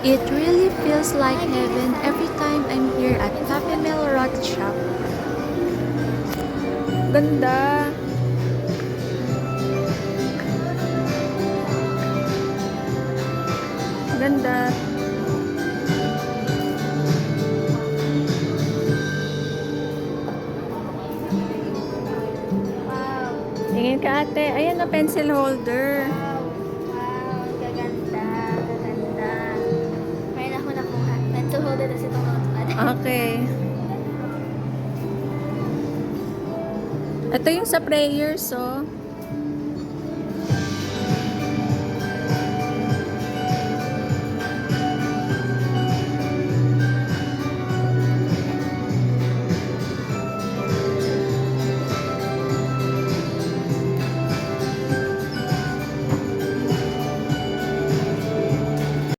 It really feels like heaven every time I'm here at Cafe Melrot Shop. Ganda! Ganda! Wow. Tingin ka ate. Ayan na pencil holder. Wow. Wow. Gaganda. Gaganda. Mayroon ako nakuha. Pencil holder na itong notepad. Okay. Ito yung sa prayers, oh.